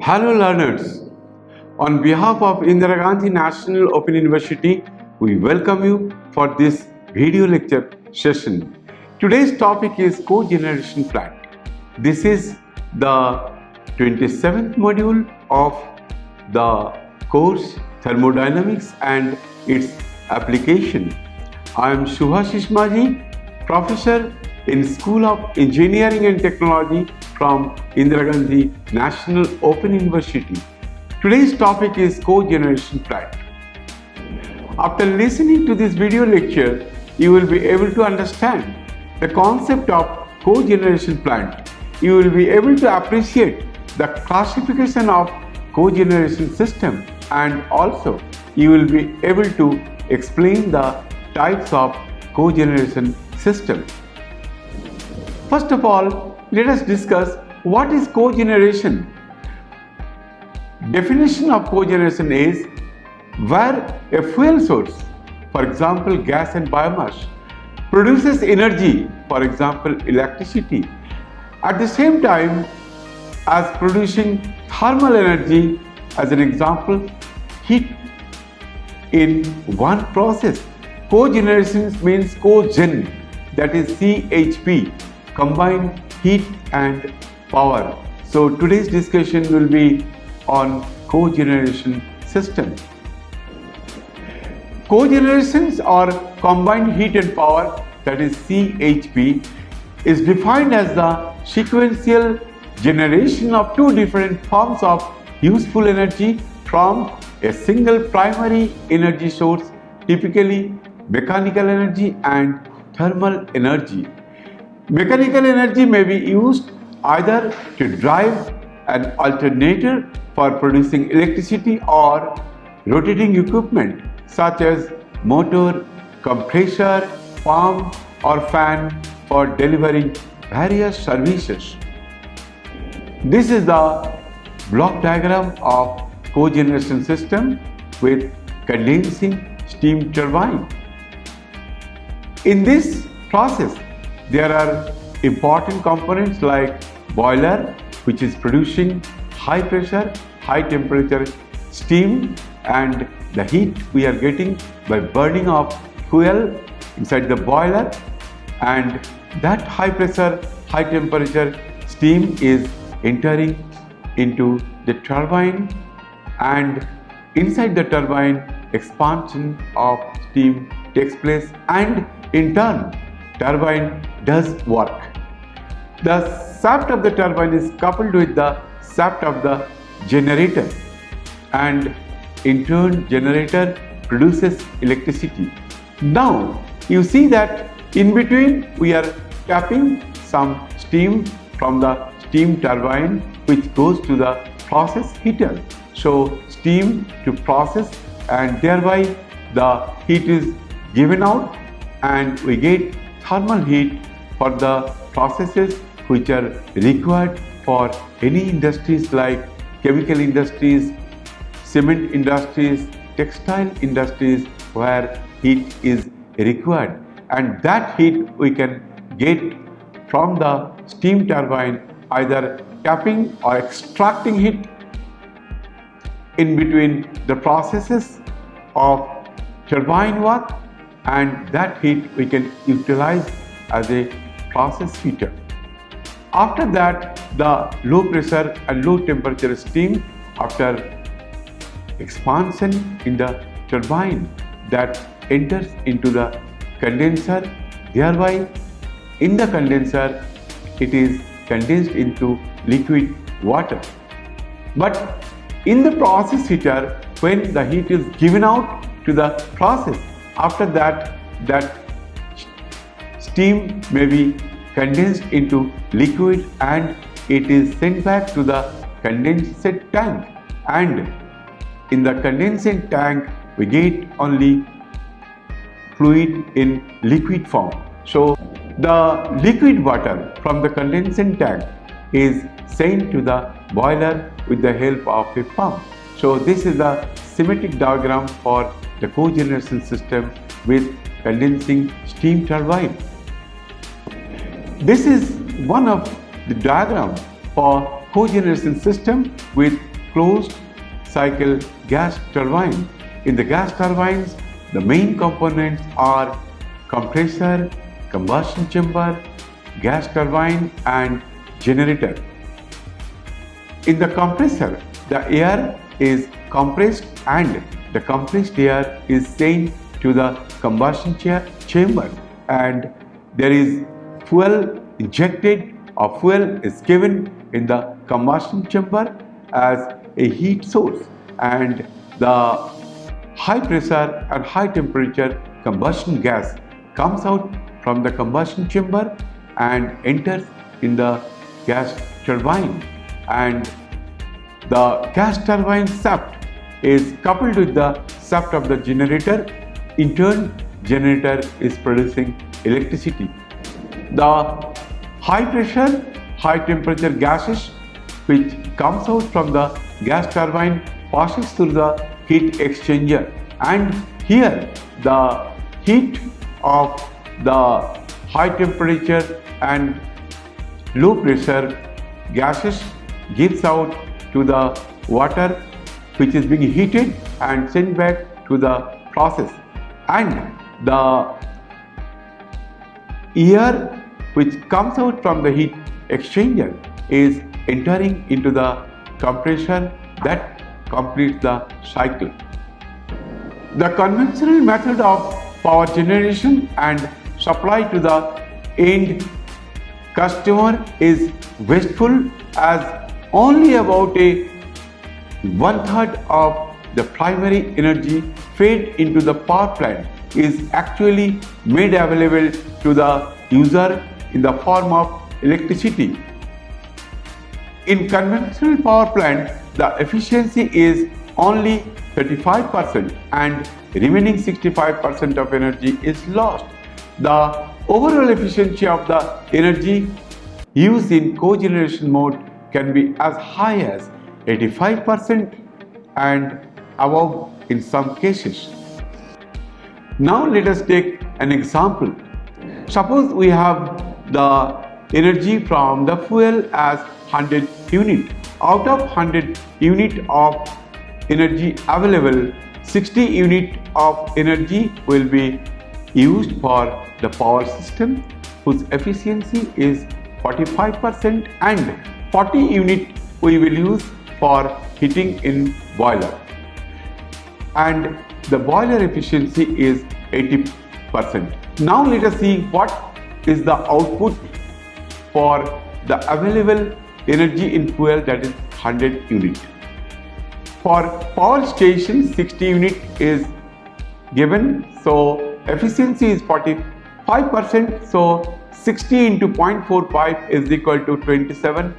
Hello learners, on behalf of Indira Gandhi National Open University, we welcome you for this video lecture session. Today's topic is cogeneration plant. This is the 27th module of the course Thermodynamics and its application. I am Shubhashish Maji, professor in School of Engineering and Technology from Indira Gandhi National Open University. Today's topic is cogeneration plant. After listening to this video lecture, you will be able to understand the concept of cogeneration plant. You will be able to appreciate the classification of cogeneration system, and also you will be able to explain the types of cogeneration system. First of all, let us discuss what is cogeneration. Definition of cogeneration is where a fuel source, for example gas and biomass, produces energy, for example electricity, at the same time as producing thermal energy, as an example heat, in one process. Cogeneration means cogen, that is CHP, combined heat and power. So today's discussion will be on cogeneration system. Cogenerations or combined heat and power, that is CHP, is defined as the sequential generation of two different forms of useful energy from a single primary energy source, typically mechanical energy and thermal energy. Mechanical energy may be used either to drive an alternator for producing electricity or rotating equipment such as motor, compressor, pump or fan for delivering various services. This is the block diagram of cogeneration system with condensing steam turbine. In this process, there are important components like boiler, which is producing high pressure, high temperature steam, and the heat we are getting by burning of fuel inside the boiler, and that high pressure, high temperature steam is entering into the turbine, and inside the turbine expansion of steam takes place, and in turn turbine does work. The shaft of the turbine is coupled with the shaft of the generator, and in turn generator produces electricity. Now you see that in between we are tapping some steam from the steam turbine which goes to the process heater. So steam to process, and thereby the heat is given out and we get thermal heat for the processes which are required for any industries like chemical industries, cement industries, textile industries, where heat is required, and that heat we can get from the steam turbine, either tapping or extracting heat in between the processes of turbine work, and that heat we can utilize as a process heater. After that, the low pressure and low temperature steam, after expansion in the turbine, that enters into the condenser, thereby in the condenser it is condensed into liquid water. But in the process heater, when the heat is given out to the process, after that steam may be condensed into liquid and it is sent back to the condensate tank, and in the condensate tank we get only fluid in liquid form. So the liquid water from the condensate tank is sent to the boiler with the help of a pump. So this is the schematic diagram for the cogeneration system with condensing steam turbine. This is one of the diagrams for cogeneration system with closed cycle gas turbine. In the gas turbines, the main components are compressor, combustion chamber, gas turbine and generator. In the compressor, the air is compressed and the compressed air is sent to the combustion chamber, and there is fuel injected or fuel is given in the combustion chamber as a heat source, and the high pressure and high temperature combustion gas comes out from the combustion chamber and enters in the gas turbine, and the gas turbine shaft is coupled with the shaft of the generator. In turn, generator is producing electricity. The high pressure, high temperature gases which comes out from the gas turbine passes through the heat exchanger, and here the heat of the high temperature and low pressure gases gives out to the water which is being heated and sent back to the process, and the air which comes out from the heat exchanger is entering into the compressor that completes the cycle. The conventional method of power generation and supply to the end customer is wasteful, as only about a 1/3 of the primary energy fed into the power plant is actually made available to the user in the form of electricity. In conventional power plant, the efficiency is only 35% and remaining 65% of energy is lost. The overall efficiency of the energy used in cogeneration mode can be as high as 85% and above in some cases. Now let us take an example. Suppose we have the energy from the fuel as 100 unit. Out of 100 unit of energy available, 60 unit of energy will be used for the power system whose efficiency is 45%, and 40 unit we will use for heating in boiler, and the boiler efficiency is 80%. Now let us see what is the output for the available energy in fuel, that is 100 unit. For power station, 60 unit is given, so efficiency is 45%, so 60 into 0.45 is equal to 27.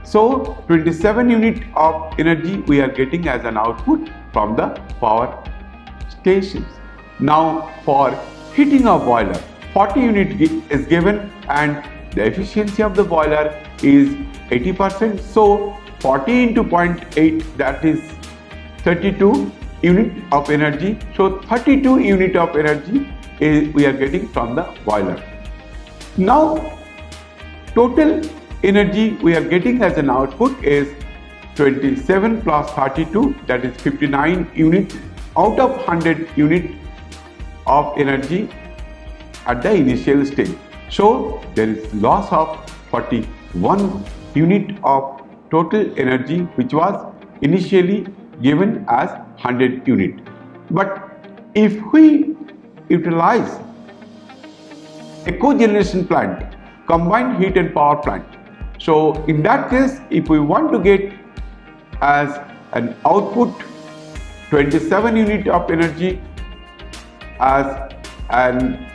So 27 unit of energy we are getting as an output from the power stations. Now for heating of boiler, 40 unit is given and the efficiency of the boiler is 80%. So 40 into 0.8, that is 32 unit of energy. So 32 unit of energy we are getting from the boiler. Now total energy we are getting as an output is 27 plus 32, that is 59 unit out of 100 unit of energy at the initial stage. So there is loss of 41 unit of total energy which was initially given as 100 unit. But if we utilize a cogeneration plant, combined heat and power plant, so in that case, if we want to get as an output 27 unit of energy as an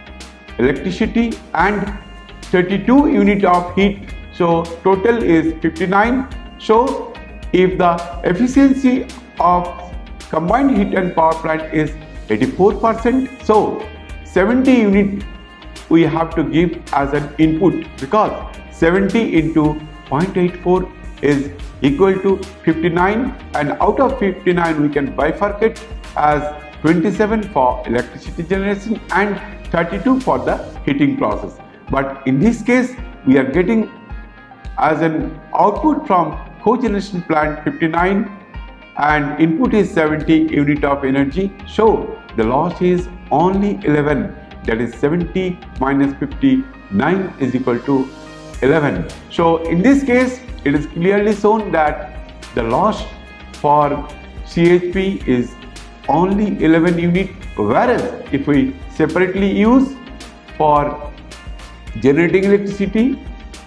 electricity and 32 unit of heat So total is 59. So if the efficiency of combined heat and power plant is 84%, so 70 unit we have to give as an input, because 70 into 0.84 is equal to 59, and out of 59 we can bifurcate as 27 for electricity generation and 32 for the heating process. But in this case we are getting as an output from cogeneration plant 59 and input is 70 unit of energy. So the loss is only 11, that is 70 minus 59 is equal to 11. So in this case it is clearly shown that the loss for CHP is only 11 unit, whereas if we separately use for generating electricity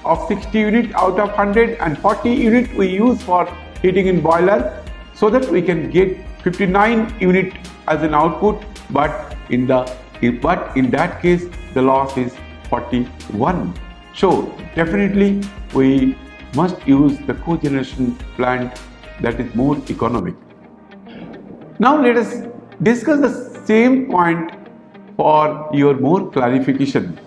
of 60 unit out of 100 and 40 unit we use for heating in boiler, so that we can get 59 unit as an output, but in that case the loss is 41. So definitely we must use the cogeneration plant, that is more economic. Now let us discuss the same point for your more clarification.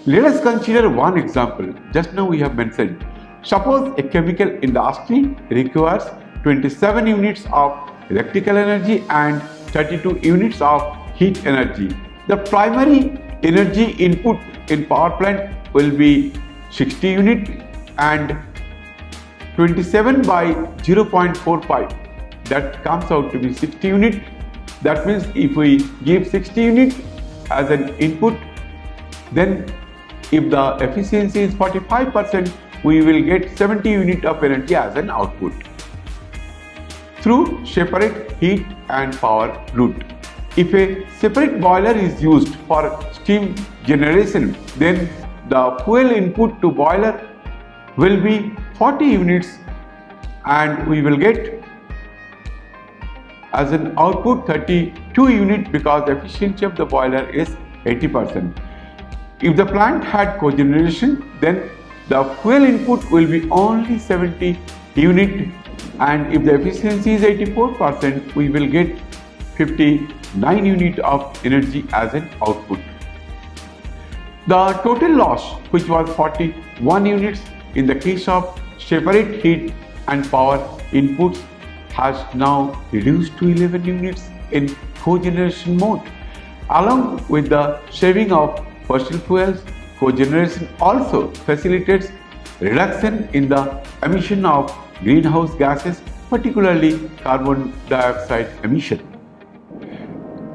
Let us consider one example. Just now we have mentioned, suppose a chemical industry requires 27 units of electrical energy and 32 units of heat energy. The primary energy input in power plant will be 60 unit and 27 by 0.45, that comes out to be 60 unit. That means if we give 60 unit as an input, then if the efficiency is 45%, we will get 70 unit of energy as an output through separate heat and power route. If a separate boiler is used for steam generation, then the fuel input to boiler will be 40 units and we will get as an output 32 unit, because the efficiency of the boiler is 80%. If the plant had cogeneration, then the fuel input will be only 70 unit, and if the efficiency is 84%, we will get 59 unit of energy as an output. The total loss, which was 41 units in the case of separate heat and power inputs, has now reduced to 11 units in cogeneration mode. Along with the saving of fossil fuels, cogeneration also facilitates reduction in the emission of greenhouse gases, particularly carbon dioxide emission.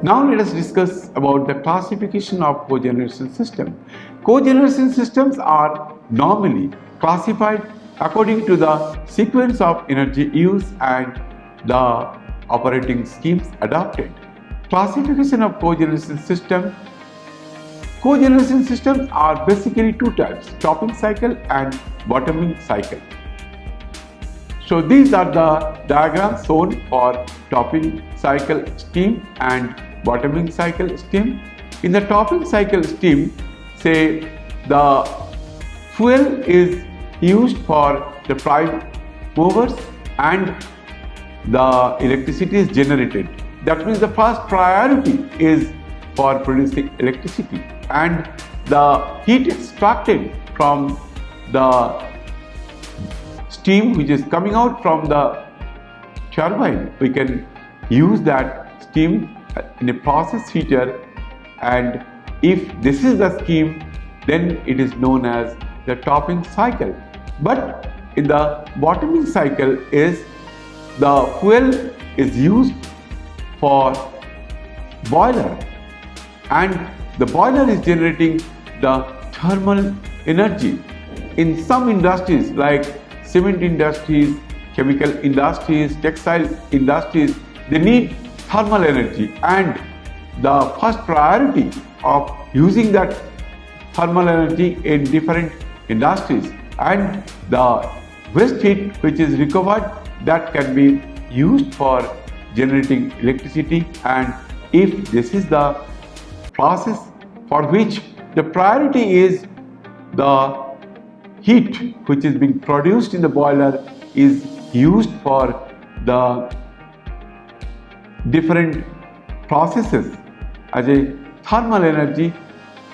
Now let us discuss about the classification of cogeneration system. Cogeneration systems are normally classified according to the sequence of energy use and the operating schemes adopted. Classification of cogeneration system. Cogeneration systems are basically two types: topping cycle and bottoming cycle. So these are the diagrams shown for topping cycle steam and bottoming cycle steam. In the topping cycle steam, say the fuel is used for the prime movers and the electricity is generated. That means the first priority is for producing electricity, and the heat extracted from the steam which is coming out from the turbine, we can use that steam in a process heater, and if this is the scheme, then it is known as the topping cycle. But in the bottoming cycle is the fuel is used for boiler, and the boiler is generating the thermal energy. In some industries like cement industries, chemical industries, textile industries, they need thermal energy, and the first priority of using that thermal energy in different industries, and the waste heat which is recovered, that can be used for generating electricity. And if this is the process for which the priority is the heat which is being produced in the boiler is used for the different processes as a thermal energy,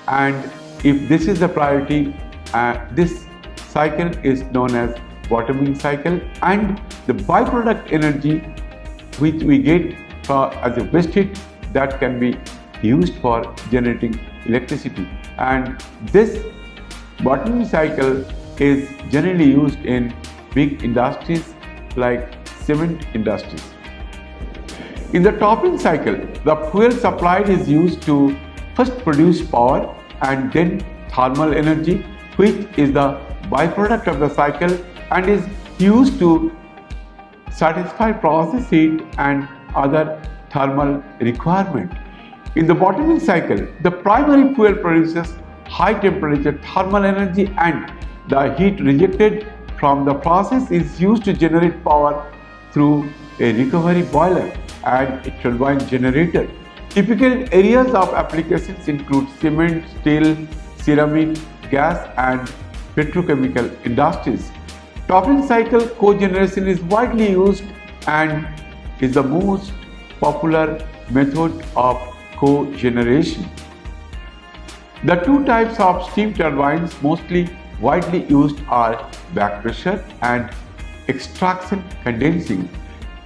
and if this is the priority, this cycle is known as bottoming cycle, and the byproduct energy which we get as a waste heat, that can be used for generating electricity. And this bottoming cycle is generally used in big industries like cement industries. In the topping cycle, the fuel supplied is used to first produce power and then thermal energy, which is the byproduct of the cycle and is used to satisfy process heat and other thermal requirement. In the bottoming cycle, the primary fuel produces high temperature thermal energy, and the heat rejected from the process is used to generate power through a recovery boiler and a turbine generator. Typical areas of applications include cement, steel, ceramic, gas and petrochemical industries. Topping cycle cogeneration is widely used and is the most popular method of cogeneration. The two types of steam turbines mostly widely used are back pressure and extraction condensing.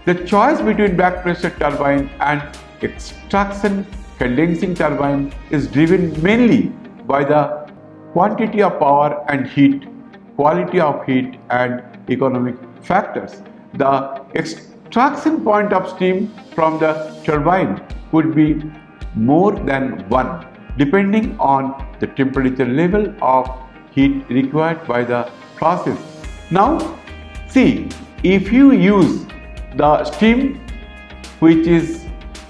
The choice between back pressure turbine and extraction condensing turbine is driven mainly by the quantity of power and heat, quality of heat and economic factors. The extraction point of steam from the turbine could be more than one, depending on the temperature level of heat required by the process. Now, see, if you use the steam which is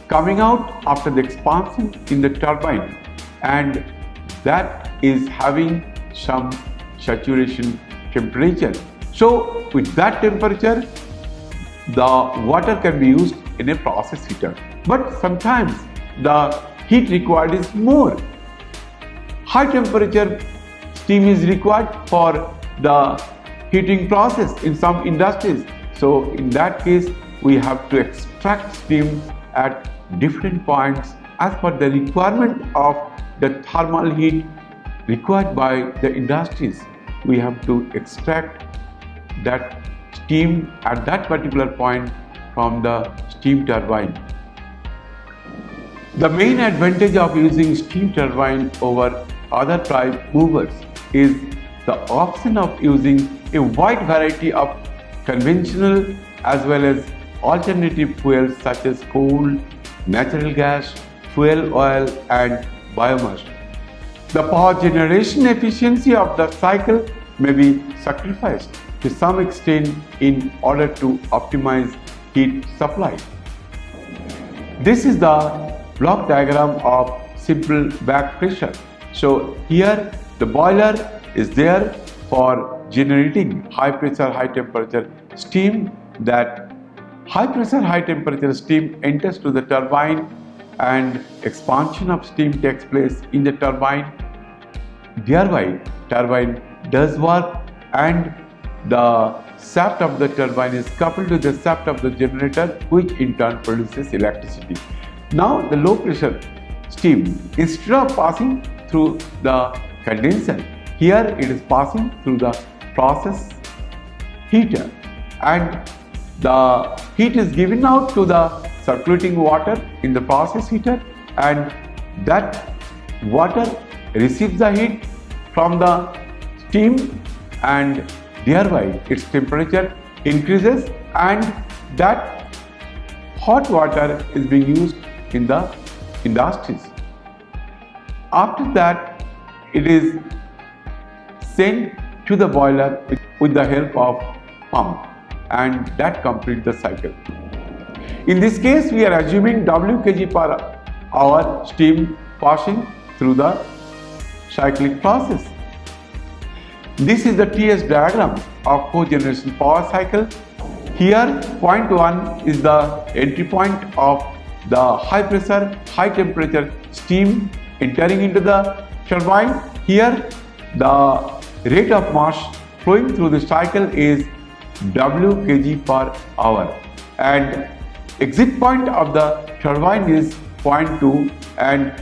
coming out after the expansion in the turbine, and that is having some saturation temperature. So with that temperature, the water can be used in a process heater. But sometimes the heat required is more. High temperature steam is required for the heating process in some industries. So in that case, we have to extract steam at different points as per the requirement of the thermal heat required by the industries. We have to extract that steam at that particular point from the steam turbine. The main advantage of using steam turbine over other prime movers is the option of using a wide variety of conventional as well as alternative fuels such as coal, natural gas, fuel oil and biomass. The power generation efficiency of the cycle may be sacrificed to some extent in order to optimize heat supply. This is the block diagram of simple back pressure. So here the boiler is there for generating high pressure, high temperature steam. That high pressure, high temperature steam enters to the turbine and expansion of steam takes place in the turbine. Thereby, turbine does work and the shaft of the turbine is coupled to the shaft of the generator, which in turn produces electricity. Now the low pressure steam, instead of passing through the condenser, here it is passing through the process heater, and the heat is given out to the circulating water in the process heater, and that water receives the heat from the steam and thereby its temperature increases, and that hot water is being used in the industries. After that, it is sent to the boiler with the help of pump, and that completes the cycle. In this case, we are assuming W kg per hour steam passing through the cyclic process. This is the TS diagram of cogeneration power cycle. Here, point 1 is the entry point of the high pressure, high temperature steam entering into the turbine. Here, the rate of mass flowing through the cycle is W kg per hour, and exit point of the turbine is point 2, and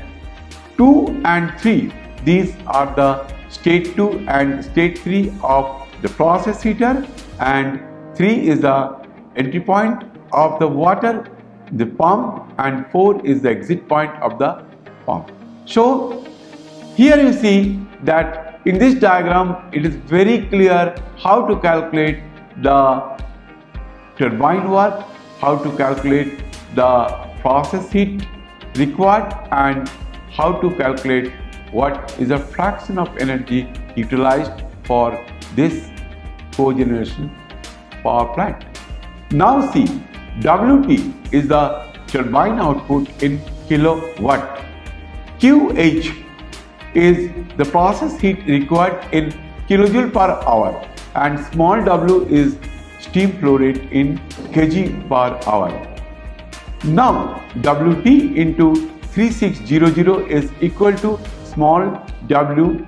2 and 3, these are the state 2 and state 3 of the process heater, and 3 is the entry point of the water, the pump, and 4 is the exit point of the pump. So here you see that in this diagram it is very clear how to calculate the turbine work, how to calculate the process heat required, and how to calculate what is the fraction of energy utilized for this cogeneration power plant. Now see, WT is the turbine output in kilowatt. QH is the process heat required in kilojoule per hour, and small w is steam flow rate in kg per hour. Now WT into 3600 is equal to small w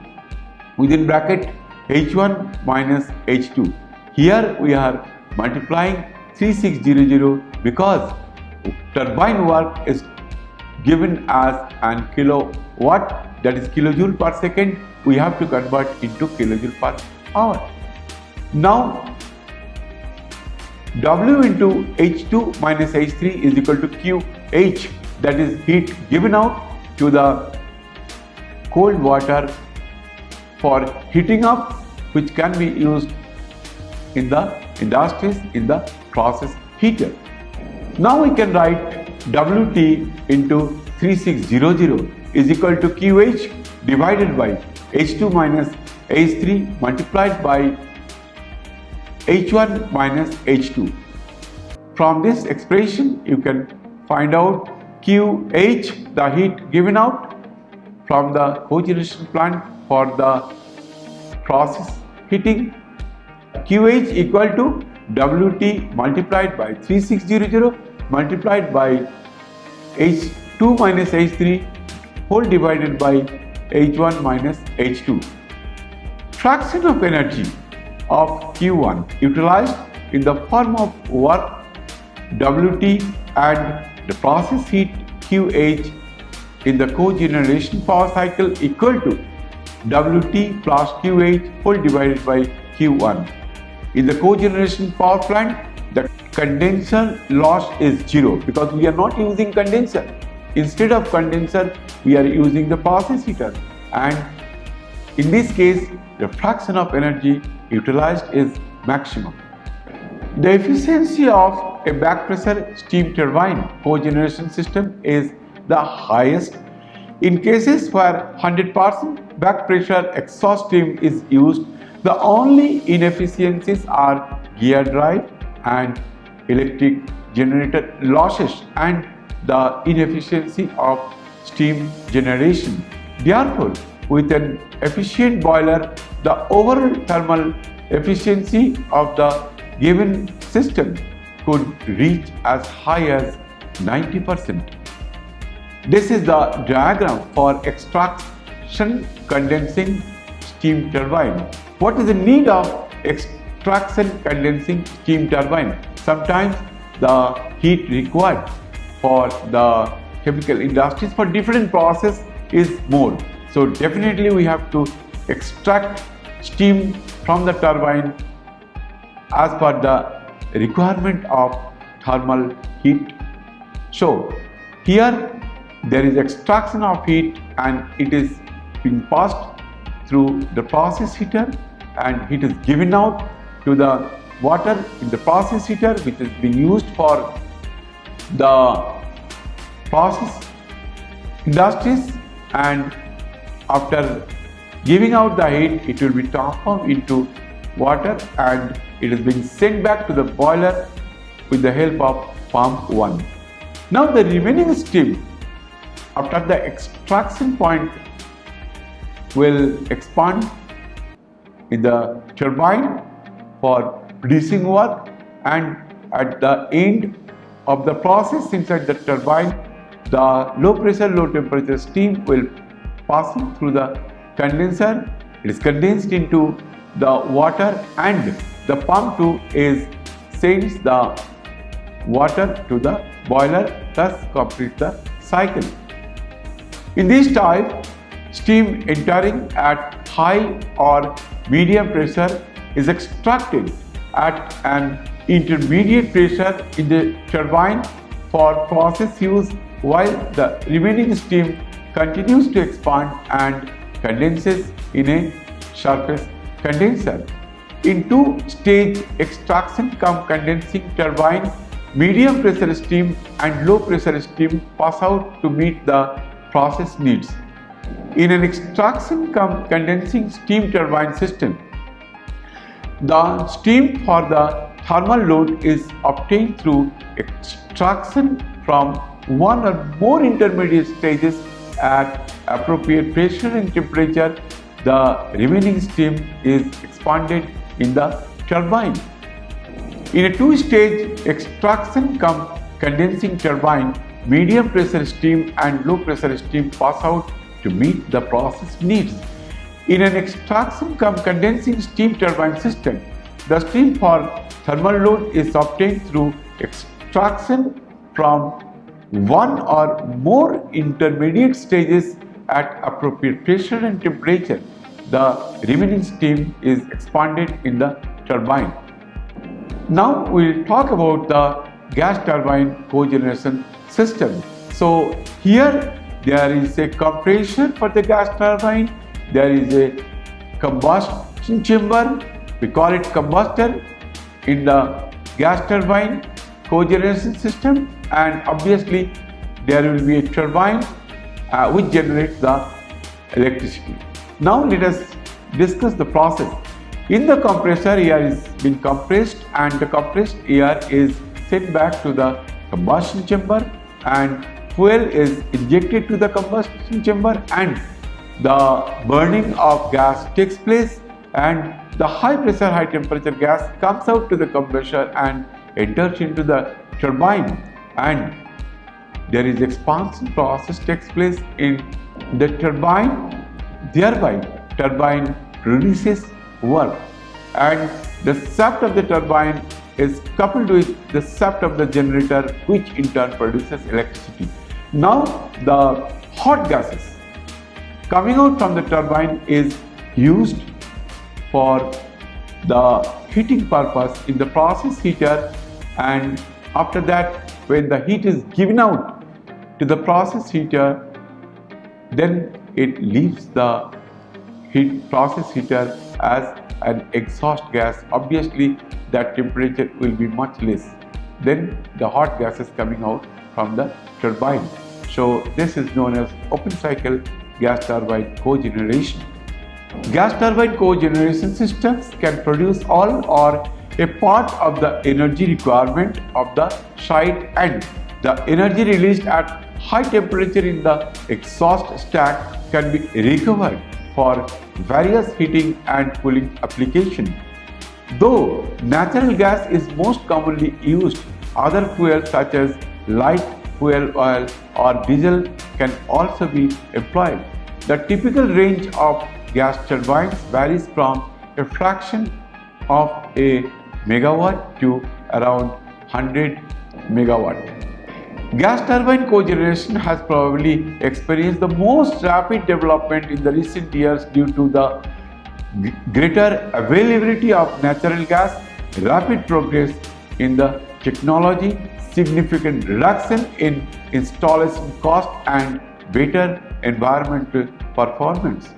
within bracket H1 minus H2. Here we are multiplying 3600 because turbine work is given as an kilowatt, that is kilojoule per second. We have to convert into kilojoule per hour. Now W into H2 minus H3 is equal to QH, that is heat given out to the cold water for heating up, which can be used in the industries in the process heater. Now we can write WT into 3600 is equal to QH divided by H2 minus H3 multiplied by H1 minus H2. From this expression you can find out QH, the heat given out from the cogeneration plant for the process heating. QH equal to WT multiplied by 3600 multiplied by H2 minus H3 whole divided by H1 minus H2. Fraction of energy of Q1 utilized in the form of work WT and the process heat QH in the cogeneration power cycle equal to WT plus QH whole divided by Q1. In the cogeneration power plant, the condenser loss is 0 because we are not using condenser. Instead of condenser, we are using the process heater, and in this case, the fraction of energy utilized is maximum. The efficiency of a back pressure steam turbine cogeneration system is the highest in cases where 100% back pressure exhaust steam is used. The only inefficiencies are gear drive and electric generator losses and the inefficiency of steam generation. Therefore, with an efficient boiler, the overall thermal efficiency of the given system could reach as high as 90%. This is the diagram for extraction condensing steam turbine. What is the need of extraction condensing steam turbine? Sometimes the heat required for the chemical industries for different process is more. So definitely we have to extract steam from the turbine as per the requirement of thermal heat. So here there is extraction of heat and it is being passed through the process heater and heat is given out to the water in the process heater, which is being used for the process industries, and after giving out the heat it will be transformed into water and it is being sent back to the boiler with the help of pump 1. Now the remaining steam after the extraction point will expand in the turbine for producing work, and at the end of the process inside the turbine, the low pressure, low temperature steam will pass through the condenser. It is condensed into the water and the pump tube sends the water to the boiler, thus complete the cycle. In this type, steam entering at high or medium pressure is extracted at an intermediate pressure in the turbine for process use, while the remaining steam continues to expand and condenses in a surface condenser. In two-stage extraction cum condensing turbine, medium pressure steam and low pressure steam pass out to meet the process needs. In an extraction cum condensing steam turbine system, the steam for the thermal load is obtained through extraction from one or more intermediate stages at appropriate pressure and temperature. The remaining steam is expanded in the turbine. In a two-stage extraction cum condensing turbine, medium pressure steam and low pressure steam pass out to meet the process needs. In an extraction cum condensing steam turbine system, the steam for thermal load is obtained through extraction from one or more intermediate stages at appropriate pressure and temperature. The remaining steam is expanded in the turbine. Now we will talk about the gas turbine cogeneration system. So here there is a compressor for the gas turbine, there is a combustion chamber, we call it combustor in the gas turbine cogeneration system, and obviously there will be a turbine which generates the electricity. Now let us discuss the process. In the compressor, air is being compressed and the compressed air is sent back to the combustion chamber and fuel is injected to the combustion chamber and the burning of gas takes place, and the high pressure high temperature gas comes out to the compressor and enters into the turbine, and there is expansion process takes place in the turbine, thereby turbine produces work and the shaft of the turbine is coupled with the shaft of the generator, which in turn produces electricity. Now the hot gases coming out from the turbine is used for the heating purpose in the process heater, and after that when the heat is given out to the process heater, then it leaves the process heater as an exhaust gas. Obviously that temperature will be much less than the hot gases coming out from the turbine. So this is known as open cycle gas turbine cogeneration. Gas turbine cogeneration systems can produce all or a part of the energy requirement of the site, and the energy released at high temperature in the exhaust stack can be recovered for various heating and cooling applications. Though natural gas is most commonly used, other fuels such as light fuel oil or diesel can also be employed. The typical range of gas turbines varies from a fraction of a megawatt to around 100 megawatt. Gas turbine cogeneration has probably experienced the most rapid development in the recent years due to the greater availability of natural gas, rapid progress in the technology, significant reduction in installation cost and better environmental performance.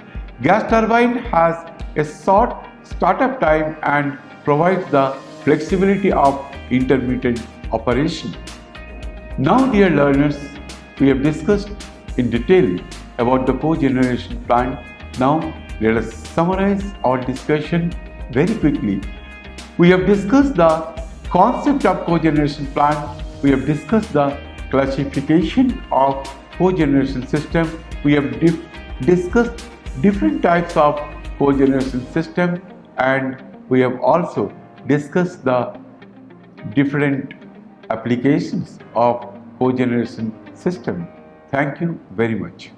Gas turbine has a short startup time and provides the flexibility of intermittent operation. Now dear learners, we have discussed in detail about the cogeneration plant. Now let us summarize our discussion very quickly. We have discussed the concept of cogeneration plant. We have discussed the classification of cogeneration system. We have discussed different types of cogeneration system, and we have also discussed the different applications of cogeneration system. Thank you very much.